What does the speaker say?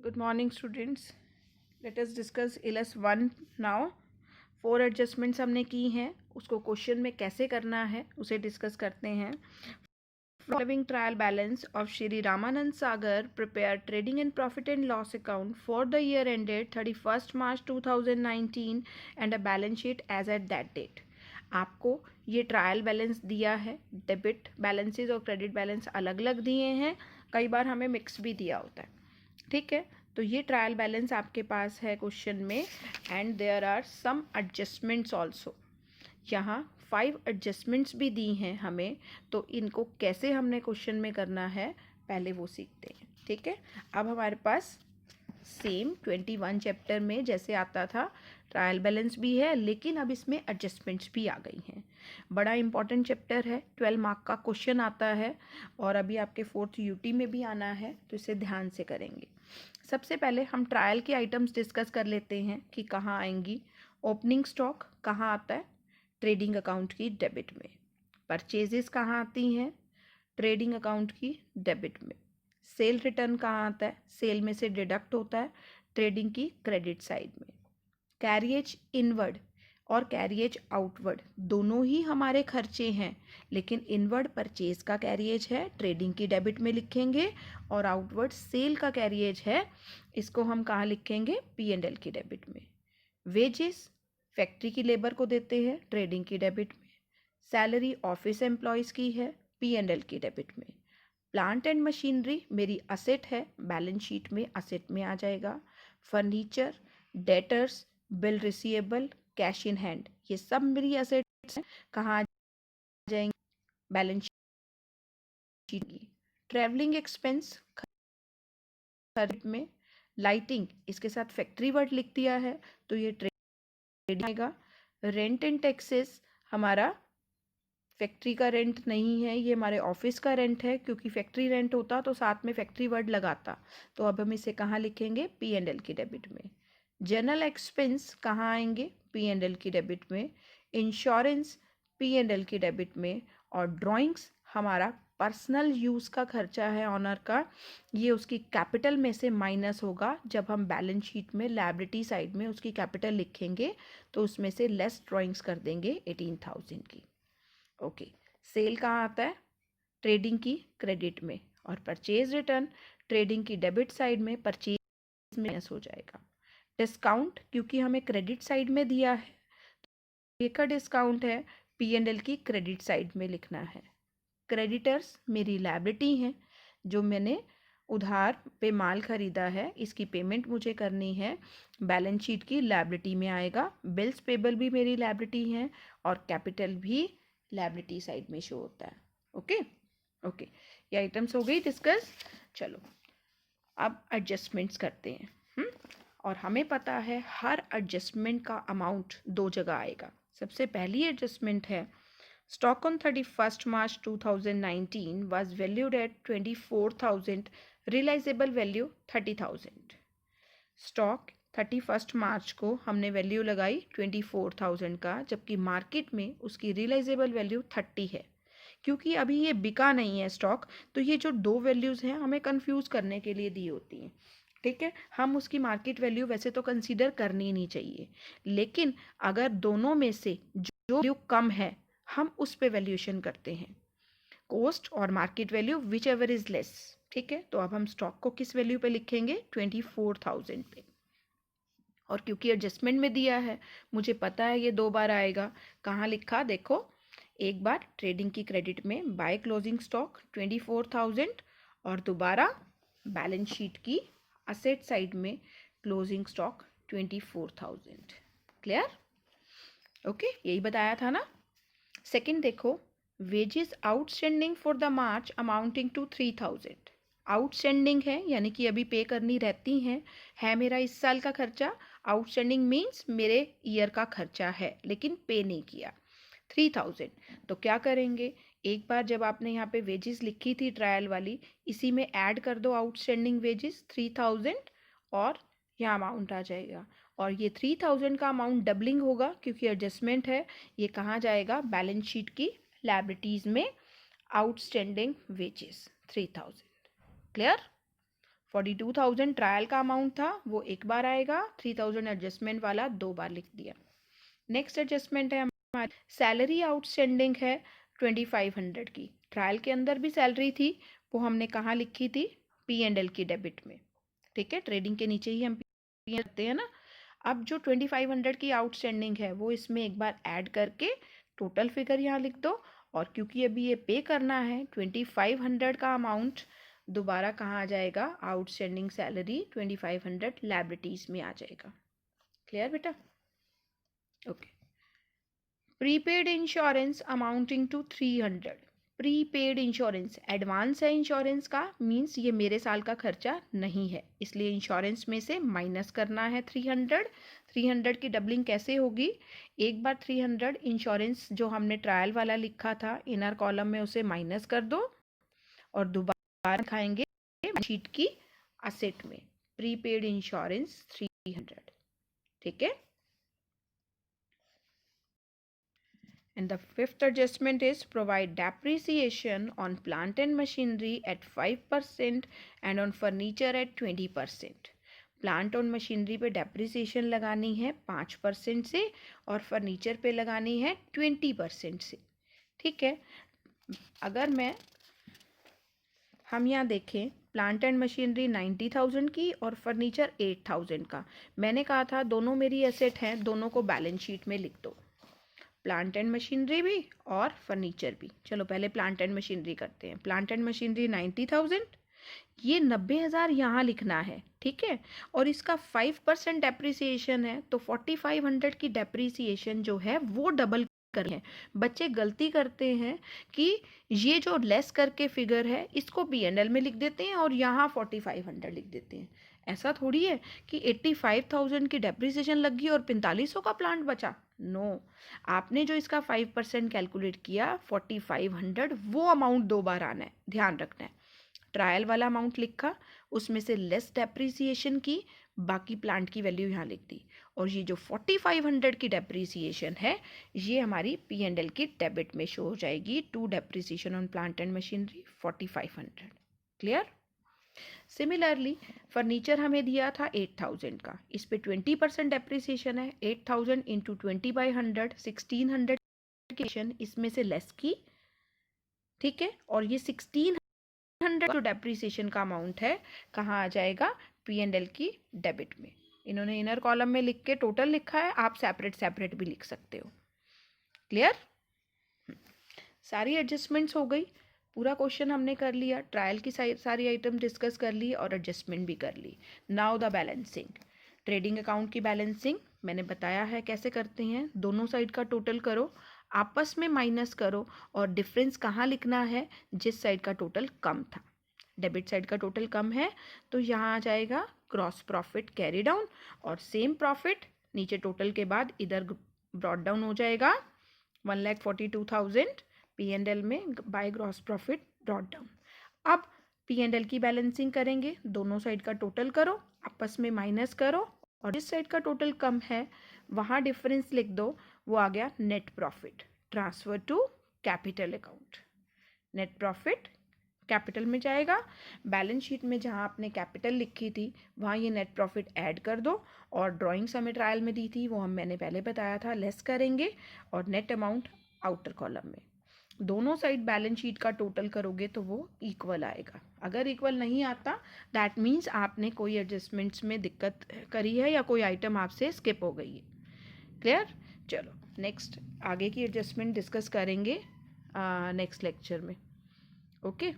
Good morning, students. Let us discuss ILS 1 now. 4 adjustments हमने की हैं, उसको क्वेश्चन में कैसे करना है उसे डिस्कस करते हैं. Following trial balance of Shri Ramanand Sagar prepared trading and profit and loss account for the year ended 31st March 2019 and a balance sheet as at that date. आपको ये ट्रायल बैलेंस दिया है. Debit balances और credit balance अलग अलग दिए हैं, कई बार हमें मिक्स भी दिया होता है. ठीक है, तो ये ट्रायल बैलेंस आपके पास है क्वेश्चन में. And there are some adjustments also. यहाँ 5 एडजस्टमेंट्स भी दी हैं हमें, तो इनको कैसे हमने क्वेश्चन में करना है पहले वो सीखते हैं. ठीक है, अब हमारे पास सेम 21 चैप्टर में जैसे आता था ट्रायल बैलेंस भी है, लेकिन अब इसमें एडजस्टमेंट्स भी आ गई हैं. बड़ा इंपॉर्टेंट चैप्टर है, 12 मार्क का क्वेश्चन आता है और अभी आपके 4th यूटी में भी आना है, तो इसे ध्यान से करेंगे. सबसे पहले हम ट्रायल के आइटम्स डिस्कस कर लेते हैं कि कहाँ आएंगी. ओपनिंग स्टॉक कहाँ आता है? ट्रेडिंग अकाउंट की डेबिट में. परचेजेस कहाँ आती हैं? ट्रेडिंग अकाउंट की डेबिट में. सेल रिटर्न कहाँ आता है? सेल में से डिडक्ट होता है ट्रेडिंग की क्रेडिट साइड में. कैरिएज इनवर्ड और कैरिएज आउटवर्ड दोनों ही हमारे खर्चे हैं, लेकिन इनवर्ड परचेज का कैरिएज है, ट्रेडिंग की डेबिट में लिखेंगे, और आउटवर्ड सेल का कैरिएज है, इसको हम कहाँ लिखेंगे? P&L की डेबिट में. वेजेस फैक्ट्री की लेबर को देते हैं, ट्रेडिंग की डेबिट में. सैलरी ऑफिस एम्प्लॉयज़ की है, P&L की डेबिट में. प्लांट एंड मशीनरी मेरी असेट है, बैलेंस शीट में असेट में आ जाएगा. Furniture, debtors, bill receivable, cash in hand, ये सब मेरी असेट्स हैं, कहाँ आ जाएंगे? बैलेंस शीट की. ट्रैवलिंग एक्सपेंस खर्च में. लाइटिंग इसके साथ फैक्ट्री वर्ड लिख दिया है, तो ये ट्रेडिंग आएगा. रेंट एंड टैक्सेस हमारा फैक्ट्री का रेंट नहीं है, ये हमारे ऑफिस का रेंट है, क्योंकि फैक्ट्री रेंट होता तो साथ में फैक्ट्री वर्ड लगाता. तो अब हम इसे कहाँ लिखेंगे? P&L की डेबिट में. जनरल एक्सपेंस कहाँ आएंगे? P&L की डेबिट में. इंश्योरेंस P&L की डेबिट में. और ड्राइंग्स हमारा पर्सनल यूज़ का खर्चा है ऑनर का, ये उसकी कैपिटल में से माइनस होगा. जब हम बैलेंस शीट में लायबिलिटी साइड में उसकी कैपिटल लिखेंगे तो उसमें से लेस ड्राइंग्स कर देंगे 18,000 की. ओके, सेल कहाँ आता है? ट्रेडिंग की क्रेडिट में. और परचेज रिटर्न ट्रेडिंग की डेबिट साइड में, परचेज में हो जाएगा. डिस्काउंट क्योंकि हमें क्रेडिट साइड में दिया है, ये का डिस्काउंट है, P&L की क्रेडिट साइड में लिखना है. क्रेडिटर्स मेरी लायबिलिटी है, जो मैंने उधार पे माल खरीदा है, इसकी पेमेंट मुझे करनी है, बैलेंस शीट की लायबिलिटी में आएगा. बिल्स पेबल भी मेरी लायबिलिटी है, और कैपिटल भी लायबिलिटी साइड में शो होता है. ओके ओके, ये आइटम्स हो गई डिस्कस. चलो अब एडजस्टमेंट्स करते हैं. और हमें पता है हर एडजस्टमेंट का अमाउंट 2 जगह आएगा. सबसे पहली एडजस्टमेंट है stock on 31st March 2019 was valued at 24,000, realizable value 30,000. Stock 31st मार्च को हमने वैल्यू लगाई 24,000 का, जबकि मार्केट में उसकी रियलाइजेबल वैल्यू 30 है. क्योंकि अभी ये बिका नहीं है स्टॉक, तो ये जो दो वैल्यूज़ हैं हमें कंफ्यूज करने के लिए दी होती हैं. ठीक है, हम उसकी मार्केट वैल्यू वैसे तो कंसीडर करनी नहीं चाहिए, लेकिन अगर दोनों में से जो वैल्यू कम है हम उस पे वैल्यूएशन करते हैं, कॉस्ट और market value which ever is less. ठीक है, तो अब हम स्टॉक को किस वैल्यू पे लिखेंगे? 24,000 पे. और क्योंकि एडजस्टमेंट में दिया है, मुझे पता है ये 2 बार आएगा. कहाँ लिखा? देखो, एक बार ट्रेडिंग की क्रेडिट में बाय क्लोजिंग स्टॉक 24,000, और दोबारा बैलेंस शीट की असेट साइड में क्लोजिंग स्टॉक 24,000. क्लियर? ओके, यही बताया था ना. सेकंड देखो, wages outstanding for the March amounting to 3,000. Outstanding है यानी कि अभी पे करनी रहती हैं, है मेरा इस साल का खर्चा. आउटस्टैंडिंग मीन्स मेरे ईयर का खर्चा है लेकिन पे नहीं किया. 3,000. तो क्या करेंगे? एक बार जब आपने यहाँ पे वेजेस लिखी थी ट्रायल वाली, इसी में ऐड कर दो आउटस्टैंडिंग वेजेस 3,000, और यहाँ अमाउंट आ जाएगा. और ये 3,000 का अमाउंट डबलिंग होगा क्योंकि एडजस्टमेंट है. ये कहाँ जाएगा? बैलेंस शीट की लायबिलिटीज में, आउटस्टैंडिंग वेजेस 3,000. क्लियर? 42,000 ट्रायल का अमाउंट था, वो एक बार आएगा, 3,000 एडजस्टमेंट वाला 2 बार लिख दिया। नेक्स्ट एडजस्टमेंट है हमारी सैलरी आउटस्टैंडिंग है 2500 की। ट्रायल के अंदर भी सैलरी थी, वो हमने कहाँ लिखी थी, P&L की डेबिट में, ठीक है, ट्रेडिंग के नीचे ही हम P रखते हैं ना। अब जो 2500 की आउटस्टैंडिंग है वो इसमें एक बार ऐड करके टोटल फिगर यहाँ लिख दो, और क्योंकि अभी ये पे करना है 2500 का अमाउंट दोबारा कहाँ आ जाएगा, आउटस्टैंडिंग सैलरी 2500 लायबिलिटीज में आ जाएगा। क्लियर बेटा? Okay. Prepaid insurance amounting to 300। Prepaid insurance advance है इंश्योरेंस का, मींस ये मेरे साल का खर्चा नहीं है, इसलिए इंश्योरेंस में से माइनस करना है 300। 300 की डबलिंग कैसे होगी, एक बार 300 इंश्योरेंस जो हमने ट्रायल वाला लिखा था इनर कॉलम में उसे माइनस कर दो, और दोबारा खाएंगे शीट की असेट में प्रीपेड इंश्योरेंस 300, ठीक है। And the fifth adjustment is provide depreciation on plant and machinery at 5% and on furniture at 20%. Plant और मशीनरी पे डेप्रिसिएशन लगानी है 5% से, और फर्नीचर पे लगानी है 20% से, ठीक है। अगर हम यहाँ देखें, प्लांट एंड मशीनरी 90,000 की और फर्नीचर 8,000 का, मैंने कहा था दोनों मेरी एसेट हैं, दोनों को बैलेंस शीट में लिख दो, प्लांट एंड मशीनरी भी और फर्नीचर भी। चलो पहले प्लांट एंड मशीनरी करते हैं। प्लांट एंड मशीनरी 90,000, ये 90,000 यहाँ लिखना है, ठीक है, और इसका 5% डेप्रिसिएशन है, तो 4500 की डेप्रिसिएशन जो है वो डबल करनी है। बच्चे गलती करते हैं कि ये जो लेस करके फिगर है इसको P&L में लिख देते हैं और यहाँ 4500 लिख देते हैं। ऐसा थोड़ी है कि 85,000 की डेप्रिसिएशन लगी और 4500 का प्लांट बचा, नो। आपने जो इसका 5% कैलकुलेट किया 4500, वो अमाउंट 2 बार आना है, ध्यान रखना है। ट्रायल वाला अमाउंट लिखा, उसमें से लेस डेप्रिसिएशन की, बाकी प्लांट की वैल्यू यहाँ लिख दी, और ये जो 4500 की डेप्रिसिएशन है ये हमारी P&L की डेबिट में शो हो जाएगी, to depreciation on plant and machinery 4500। Clear? Similarly furniture हमें दिया था 8,000 का, इस पे 20% डेप्रिसिएशन है, 8,000 इंटू 20/100 1600 इसमें से लेस की, ठीक है, और ये 1600 जो डेप्रिसिएशन का अमाउंट है कहाँ आ जाएगा, P&L की डेबिट में। इन्होंने इनर कॉलम में लिख के टोटल लिखा है, आप सेपरेट सेपरेट भी लिख सकते हो। क्लियर? सारी एडजस्टमेंट्स हो गई, पूरा क्वेश्चन हमने कर लिया, ट्रायल की सारी आइटम डिस्कस कर ली और एडजस्टमेंट भी कर ली। Now the balancing. Trading account की बैलेंसिंग मैंने बताया है कैसे करते हैं, दोनों साइड का टोटल करो, आपस में माइनस करो, और डिफरेंस कहाँ लिखना है, जिस साइड का टोटल कम था। डेबिट साइड का टोटल कम है तो यहाँ आ जाएगा क्रॉस प्रॉफिट कैरी डाउन, और सेम प्रॉफिट नीचे टोटल के बाद इधर ब्रॉट डाउन हो जाएगा 1,42,000 P&L में by gross profit brought down. अब P&L की बैलेंसिंग करेंगे, दोनों साइड का टोटल करो, आपस में माइनस करो, और जिस साइड का टोटल कम है वहाँ डिफरेंस लिख दो, वो आ गया net profit transfer to capital account. Net profit capital में जाएगा, बैलेंस शीट में जहाँ आपने कैपिटल लिखी थी वहाँ ये नेट प्रॉफिट ऐड कर दो, और ड्राइंग्स हमें ट्रायल में दी थी वो मैंने पहले बताया था, लेस करेंगे, और नेट अमाउंट आउटर कॉलम में। दोनों साइड बैलेंस शीट का टोटल करोगे तो वो इक्वल आएगा। अगर इक्वल नहीं आता दैट मीन्स आपने कोई एडजस्टमेंट्स में दिक्कत करी है या कोई आइटम आपसे स्किप हो गई है। क्लियर? चलो नेक्स्ट आगे की एडजस्टमेंट डिस्कस करेंगे नेक्स्ट लेक्चर में। ओके।